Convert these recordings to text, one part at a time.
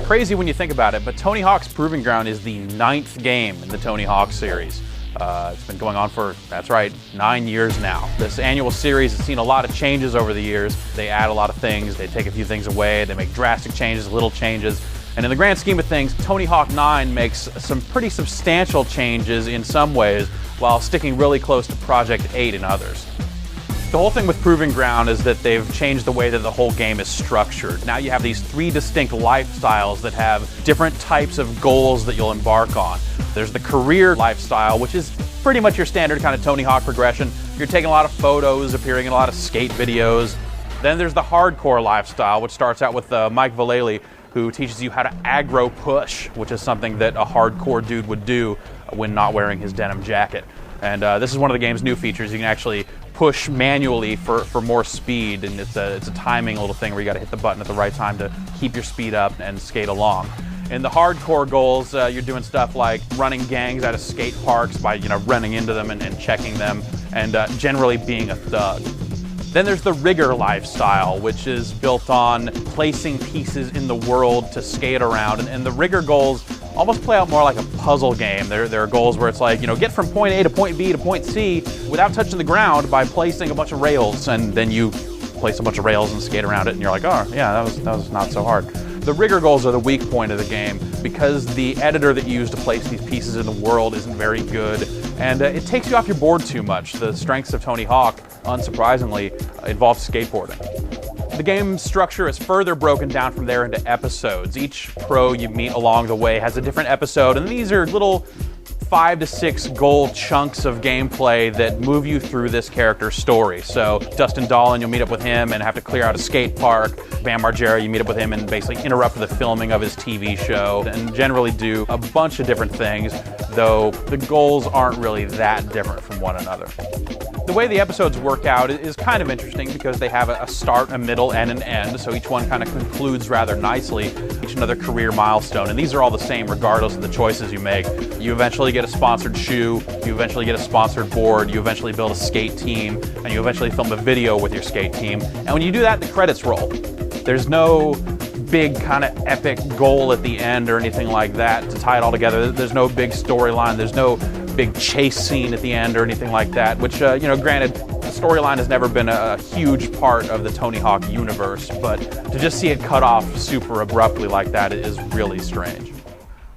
Crazy when you think about it, but Tony Hawk's Proving Ground is the 9th game in the Tony Hawk series. It's been going on for, that's right, 9 years now. This annual series has seen a lot of changes over the years. They add a lot of things, they take a few things away, they make drastic changes, little changes. And in the grand scheme of things, Tony Hawk 9 makes some pretty substantial changes in some ways, while sticking really close to Project 8 in others. The whole thing with Proving Ground is that they've changed the way that the whole game is structured. Now you have these 3 distinct lifestyles that have different types of goals that you'll embark on. There's the career lifestyle, which is pretty much your standard kind of Tony Hawk progression. You're taking a lot of photos, appearing in a lot of skate videos. Then there's the hardcore lifestyle, which starts out with Mike Vallely, who teaches you how to aggro push, which is something that a hardcore dude would do when not wearing his denim jacket. And this is one of the game's new features. You can actually push manually for more speed, and it's a timing little thing where you got to hit the button at the right time to keep your speed up and skate along. In the hardcore goals, you're doing stuff like running gangs out of skate parks by running into them and checking them, and generally being a thug. Then there's the rigger lifestyle, which is built on placing pieces in the world to skate around, and the rigger goals almost play out more like a puzzle game. There are goals where it's like, get from point A to point B to point C without touching the ground by placing a bunch of rails, and then you place a bunch of rails and skate around it, and you're like, oh yeah, that was not so hard. The rigger goals are the weak point of the game because the editor that you use to place these pieces in the world isn't very good, and it takes you off your board too much. The strengths of Tony Hawk, unsurprisingly, involve skateboarding. The game structure is further broken down from there into episodes. Each pro you meet along the way has a different episode, and these are little 5 to 6 goal chunks of gameplay that move you through this character's story. So Dustin Dollin, you'll meet up with him and have to clear out a skate park. Bam Margera, you meet up with him and basically interrupt the filming of his TV show, and generally do a bunch of different things, though the goals aren't really that different from one another. The way the episodes work out is kind of interesting because they have a start, a middle, and an end, so each one kind of concludes rather nicely, each another career milestone, and these are all the same regardless of the choices you make. You eventually get a sponsored shoe, you eventually get a sponsored board, you eventually build a skate team, and you eventually film a video with your skate team, and when you do that, the credits roll. There's no big kind of epic goal at the end or anything like that to tie it all together. There's no big storyline, there's no big chase scene at the end or anything like that, which, granted, the storyline has never been a huge part of the Tony Hawk universe, but to just see it cut off super abruptly like that is really strange.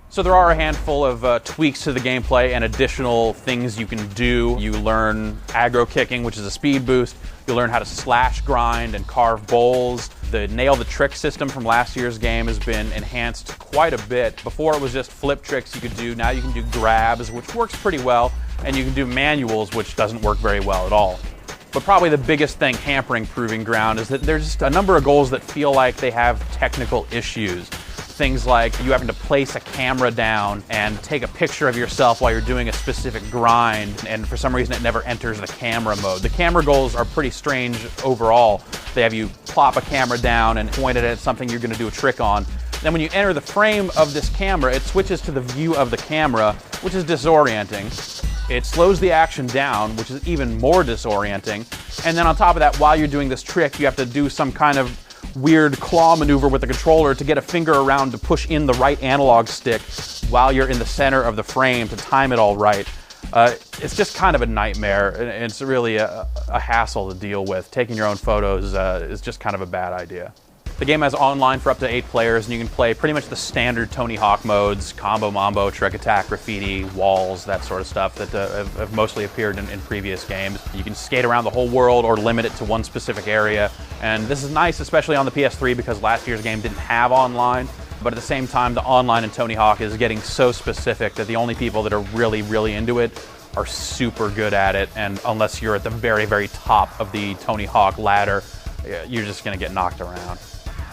So there are a handful of tweaks to the gameplay and additional things you can do. You learn aggro kicking, which is a speed boost. You learn how to slash grind and carve bowls. The nail the trick system from last year's game has been enhanced quite a bit. Before it was just flip tricks you could do. Now you can do grabs, which works pretty well, and you can do manuals, which doesn't work very well at all. But probably the biggest thing hampering Proving Ground is that there's just a number of goals that feel like they have technical issues. Things like you having to place a camera down and take a picture of yourself while you're doing a specific grind, and for some reason it never enters the camera mode. The camera goals are pretty strange overall. They have you plop a camera down and point it at something you're going to do a trick on. Then when you enter the frame of this camera, it switches to the view of the camera, which is disorienting. It slows the action down, which is even more disorienting. And then on top of that, while you're doing this trick, you have to do some kind of weird claw maneuver with the controller to get a finger around to push in the right analog stick while you're in the center of the frame to time it all right. It's just kind of a nightmare, and it's really a hassle to deal with. Taking your own photos is just kind of a bad idea. The game has online for up to 8 players, and you can play pretty much the standard Tony Hawk modes: combo, mambo, trick attack, graffiti, walls, that sort of stuff that have mostly appeared in previous games. You can skate around the whole world or limit it to one specific area, and this is nice, especially on the PS3, because last year's game didn't have online. But at the same time, the online in Tony Hawk is getting so specific that the only people that are really, really into it are super good at it, and unless you're at the very, very top of the Tony Hawk ladder, you're just going to get knocked around.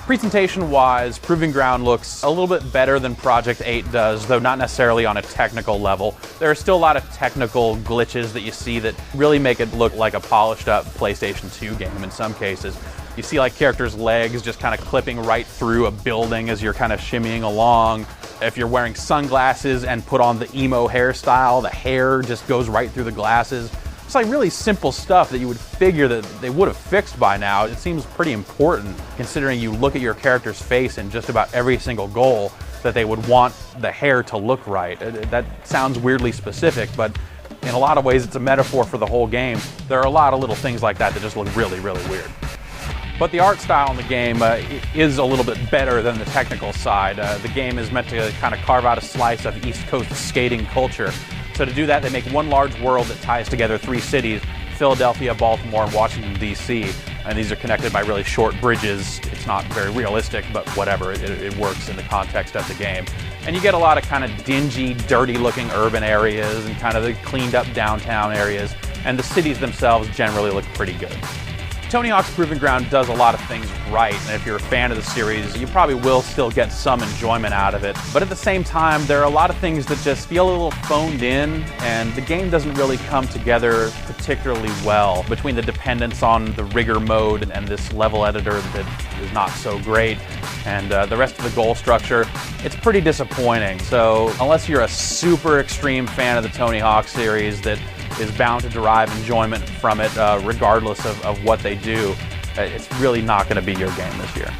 Presentation-wise, Proving Ground looks a little bit better than Project 8 does, though not necessarily on a technical level. There are still a lot of technical glitches that you see that really make it look like a polished-up PlayStation 2 game in some cases. You see like characters' legs just kind of clipping right through a building as you're kind of shimmying along. If you're wearing sunglasses and put on the emo hairstyle, the hair just goes right through the glasses. It's like really simple stuff that you would figure that they would have fixed by now. It seems pretty important considering you look at your character's face in just about every single goal that they would want the hair to look right. That sounds weirdly specific, but in a lot of ways it's a metaphor for the whole game. There are a lot of little things like that that just look really, really weird. But the art style in the game is a little bit better than the technical side. The game is meant to kind of carve out a slice of East Coast skating culture. So to do that, they make one large world that ties together 3 cities, Philadelphia, Baltimore, and Washington, D.C. And these are connected by really short bridges. It's not very realistic, but whatever, it works in the context of the game. And you get a lot of kind of dingy, dirty-looking urban areas and kind of the cleaned-up downtown areas. And the cities themselves generally look pretty good. Tony Hawk's Proving Ground does a lot of things right, and if you're a fan of the series, you probably will still get some enjoyment out of it. But at the same time, there are a lot of things that just feel a little phoned in, and the game doesn't really come together particularly well between the dependence on the rigor mode and this level editor that is not so great, and the rest of the goal structure. It's pretty disappointing. So unless you're a super extreme fan of the Tony Hawk series that is bound to derive enjoyment from it regardless of what they do, it's really not going to be your game this year.